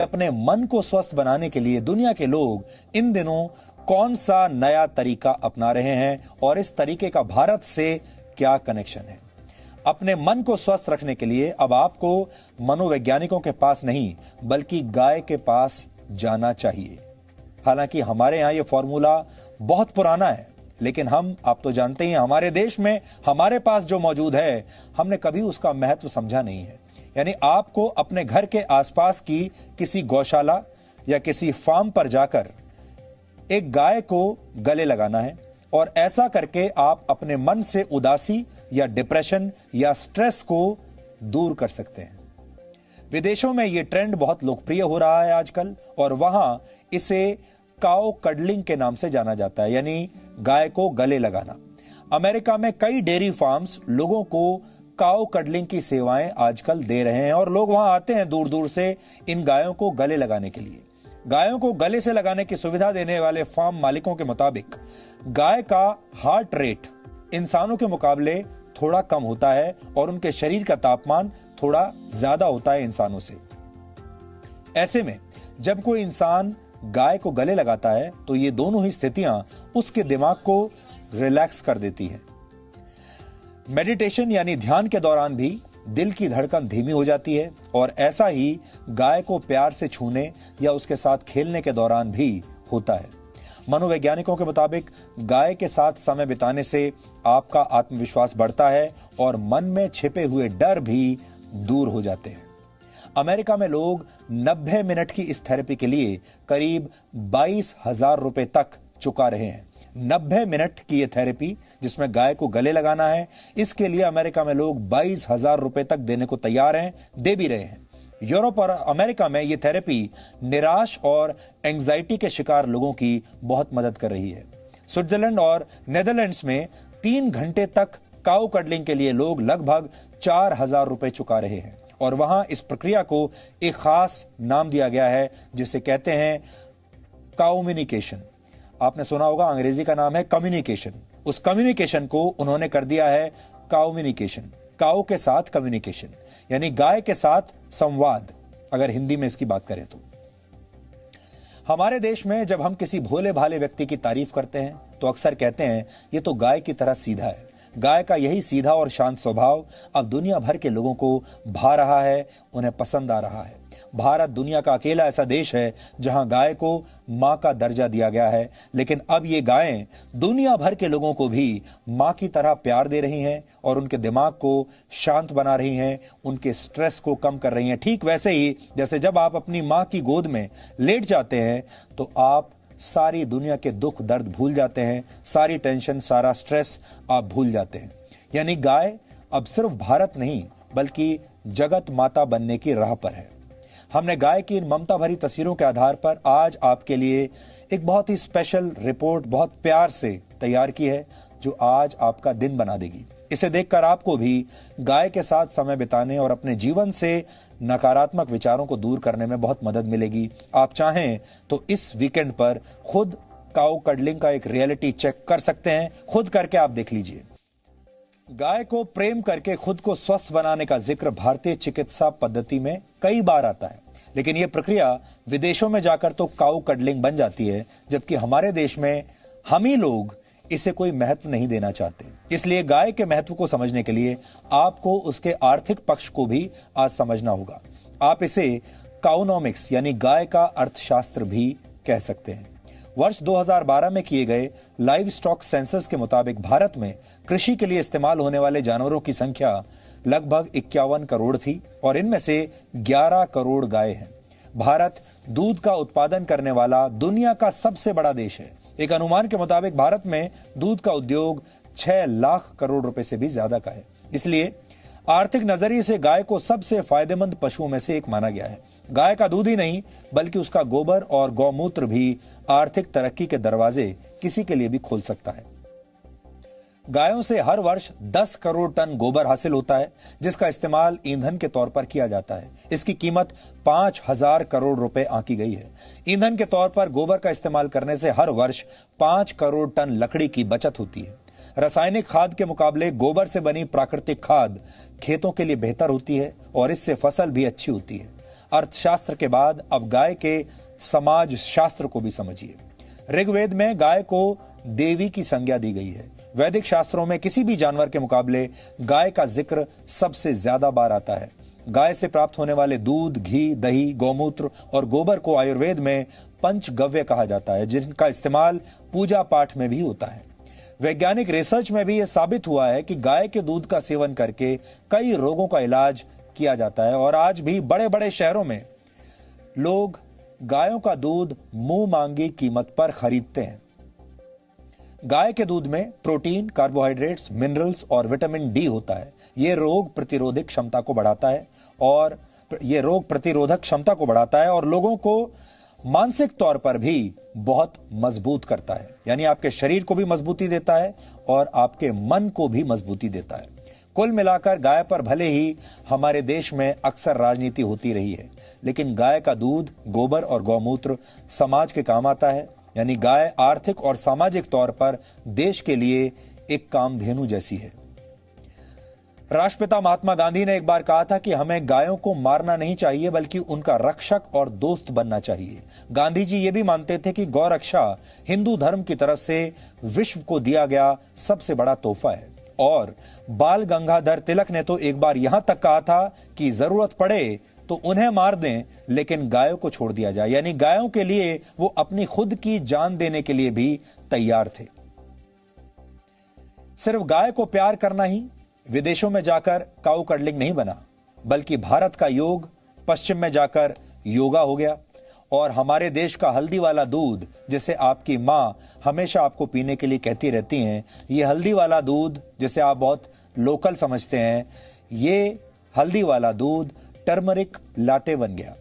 अपने मन को स्वस्थ बनाने के लिए दुनिया के लोग इन दिनों कौन सा नया तरीका अपना रहे हैं और इस तरीके का भारत से क्या कनेक्शन है। अपने मन को स्वस्थ रखने के लिए अब आपको मनोवैज्ञानिकों के पास नहीं बल्कि गाय के पास जाना चाहिए। हालांकि हमारे यहां यह फॉर्मूला बहुत पुराना है, लेकिन आप तो जानते ही हैं, हमारे देश में हमारे पास जो मौजूद है हमने कभी उसका महत्व समझा नहीं है। यानी आपको अपने घर के आसपास की किसी गौशाला या किसी फार्म पर जाकर एक गाय को गले लगाना है और ऐसा करके आप अपने मन से उदासी या डिप्रेशन या स्ट्रेस को दूर कर सकते हैं। विदेशों में यह ट्रेंड बहुत लोकप्रिय हो रहा है आजकल और वहां इसे काउ कडलिंग के नाम से जाना जाता है, यानी गाय को गले लगाना। अमेरिका में कई डेयरी फार्म्स लोगों को काउ कडलिंग की सेवाएं आजकल दे रहे हैं और लोग वहां आते हैं दूर दूर से इन गायों को गले लगाने के लिए। गायों को गले से लगाने की सुविधा देने वाले फार्म मालिकों के मुताबिक गाय का हार्ट रेट इंसानों के मुकाबले थोड़ा कम होता है और उनके शरीर का तापमान थोड़ा ज्यादा होता है इंसानों से। ऐसे में जब कोई इंसान गाय को गले लगाता है तो ये दोनों ही स्थितियां उसके दिमाग को रिलैक्स कर देती हैं। मेडिटेशन यानी ध्यान के दौरान भी दिल की धड़कन धीमी हो जाती है और ऐसा ही गाय को प्यार से छूने या उसके साथ खेलने के दौरान भी होता है। मनोवैज्ञानिकों के मुताबिक गाय के साथ समय बिताने से आपका आत्मविश्वास बढ़ता है और मन में छिपे हुए डर भी दूर हो जाते हैं। अमेरिका में लोग 90 मिनट की इस थेरेपी के लिए करीब 22,000 रुपए तक चुका रहे हैं। 90 मिनट की यह थेरेपी जिसमें गाय को गले लगाना है, इसके लिए अमेरिका में लोग 22,000 रुपए तक देने को तैयार हैं, दे भी रहे हैं। यूरोप और अमेरिका में यह थेरेपी निराश और एंजाइटी के शिकार लोगों की बहुत मदद कर रही है। स्विट्जरलैंड और नेदरलैंड्स में 3 घंटे तक काउ कडलिंग के लिए लोग लगभग 4,000 रुपए चुका रहे हैं और वहां इस प्रक्रिया को एक खास नाम दिया गया है जिसे कहते हैं काउम्युनिकेशन। आपने सुना होगा, अंग्रेजी का नाम है कम्युनिकेशन। उस कम्युनिकेशन को उन्होंने कर दिया है काउम्युनिकेशन। काउ के साथ कम्युनिकेशन यानी गाय के साथ संवाद, अगर हिंदी में इसकी बात करें तो। हमारे देश में जब हम किसी भोले भाले व्यक्ति की तारीफ करते हैं तो अक्सर कहते हैं ये तो गाय की तरह सीधा है। गाय का यही सीधा और शांत स्वभाव अब दुनिया भर के लोगों को भा रहा है, उन्हें पसंद आ रहा है। भारत दुनिया का अकेला ऐसा देश है जहां गाय को मां का दर्जा दिया गया है, लेकिन अब ये गायें दुनिया भर के लोगों को भी मां की तरह प्यार दे रही हैं और उनके दिमाग को शांत बना रही हैं, उनके स्ट्रेस को कम कर रही हैं। ठीक वैसे ही जैसे जब आप अपनी मां की गोद में लेट जाते हैं तो आप सारी दुनिया के दुख दर्द भूल जाते हैं, सारी टेंशन, सारा स्ट्रेस आप भूल जाते हैं। यानी गाय अब सिर्फ भारत नहीं बल्कि जगत माता बनने की राह पर है। हमने गाय की इन ममता भरी तस्वीरों के आधार पर आज आपके लिए एक बहुत ही स्पेशल रिपोर्ट बहुत प्यार से तैयार की है जो आज आपका दिन बना देगी। इसे देखकर आपको भी गाय के साथ समय बिताने और अपने जीवन से नकारात्मक विचारों को दूर करने में बहुत मदद मिलेगी। आप चाहें तो इस वीकेंड पर खुद काउ कडलिंग का एक रियलिटी चेक कर सकते हैं, खुद करके आप देख लीजिए। गाय को प्रेम करके खुद को स्वस्थ बनाने का जिक्र भारतीय चिकित्सा पद्धति में कई बार आता है, लेकिन यह प्रक्रिया विदेशों में जाकर तो काउ कडलिंग बन जाती है, जबकि हमारे देश में हम ही लोग इसे कोई महत्व नहीं देना चाहते। इसलिए गाय के महत्व को समझने के लिए आपको उसके आर्थिक पक्ष को भी आज समझना होगा। आप इसे काउनोमिक्स यानी गाय का अर्थशास्त्र भी कह सकते हैं। वर्ष 2012 में किए गए लाइव स्टॉक सेंसस के मुताबिक भारत में कृषि के लिए इस्तेमाल होने वाले जानवरों की संख्या लगभग 51 करोड़ थी और इनमें से 11 करोड़ गाय हैं। भारत दूध का उत्पादन करने वाला दुनिया का सबसे बड़ा देश है। एक अनुमान के मुताबिक भारत में दूध का उद्योग 6 लाख करोड़ रुपए से भी ज्यादा का है। इसलिए आर्थिक नजरिए से गाय को सबसे फायदेमंद पशुओं में से एक माना गया है। गाय का दूध ही नहीं बल्कि उसका गोबर और गौमूत्र भी आर्थिक तरक्की के दरवाजे किसी के लिए भी खोल सकता है। गायों से हर वर्ष 10 करोड़ टन गोबर हासिल होता है जिसका इस्तेमाल ईंधन के तौर पर किया जाता है। इसकी कीमत 5,000 करोड़ रुपए आंकी गई है। ईंधन के तौर पर गोबर का इस्तेमाल करने से हर वर्ष 5 करोड़ टन लकड़ी की बचत होती है। रासायनिक खाद के मुकाबले गोबर से बनी प्राकृतिक खाद खेतों के लिए बेहतर होती है और इससे फसल भी अच्छी होती है। अर्थशास्त्र के बाद अब गाय के समाज शास्त्र को भी समझिए। ऋग्वेद में गाय को देवी की संज्ञा दी गई है। वैदिक शास्त्रों में किसी भी जानवर के मुकाबले गाय का जिक्र सबसे ज्यादा बार आता है। गाय से प्राप्त होने वाले दूध, घी, दही, गौमूत्र और गोबर को आयुर्वेद में पंचगव्य कहा जाता है, जिनका इस्तेमाल पूजा पाठ में भी होता है। वैज्ञानिक रिसर्च में भी यह साबित हुआ है कि गाय के दूध का सेवन करके कई रोगों का इलाज किया जाता है और आज भी बड़े बड़े शहरों में लोग गायों का दूध मुंह मांगी कीमत पर खरीदते हैं। गाय के दूध में प्रोटीन, कार्बोहाइड्रेट्स, मिनरल्स और विटामिन डी होता है। यह रोग प्रतिरोधक क्षमता को बढ़ाता है और लोगों को मानसिक तौर पर भी बहुत मजबूत करता है। यानी आपके शरीर को भी मजबूती देता है और आपके मन को भी मजबूती देता है। कुल मिलाकर गाय पर भले ही हमारे देश में अक्सर राजनीति होती रही है, लेकिन गाय का दूध, गोबर और गौमूत्र समाज के काम आता है। यानी गाय आर्थिक और सामाजिक तौर पर देश के लिए एक कामधेनु जैसी है। राष्ट्रपिता महात्मा गांधी ने एक बार कहा था कि हमें गायों को मारना नहीं चाहिए, बल्कि उनका रक्षक और दोस्त बनना चाहिए। गांधी जी ये भी मानते थे कि गौ रक्षा हिंदू धर्म की तरफ से विश्व को दिया गया सबसे बड़ा तोहफा है। और बाल गंगाधर तिलक ने तो एक बार यहां तक कहा था कि जरूरत पड़े तो उन्हें मार दें, लेकिन गायों को छोड़ दिया जाए। यानी गायों के लिए वो अपनी खुद की जान देने के लिए भी तैयार थे। सिर्फ गाय को प्यार करना ही विदेशों में जाकर काऊ कडलिंग नहीं बना, बल्कि भारत का योग पश्चिम में जाकर योगा हो गया। और हमारे देश का हल्दी वाला दूध, जिसे आपकी मां हमेशा आपको पीने के लिए कहती रहती हैं, ये हल्दी वाला दूध जिसे आप बहुत लोकल समझते हैं, ये हल्दी वाला दूध टर्मरिक लाटे बन गया।